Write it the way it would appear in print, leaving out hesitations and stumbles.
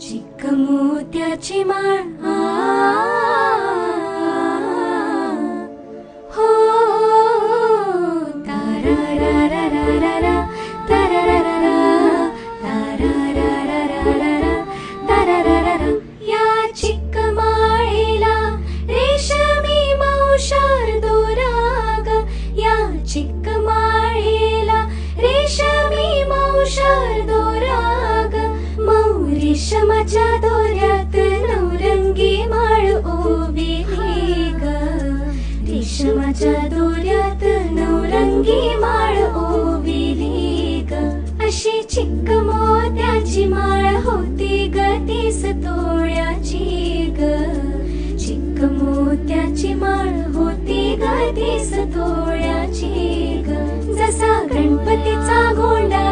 चिक्क मोत्याची माळ हो तारारारारारा तारारारारा तारारारारारा तारारारारा या चिक्क माळेला रेशमी मौशार दोराग या चिक्क माळेला रेशमी मौशार दोराग रेशमाच्या दोऱ्यात नवरंगी माळ ओविली ग रेशमाच्या दोऱ्यात नवरंगी माळ ओविली ग अशी चिक्क मोत्याची माळ होती ग 30 तोळ्याची ग चिक्क मोत्याची माळ होती ग 30 तोळ्याची ग जसा गणपतीचा गोंडा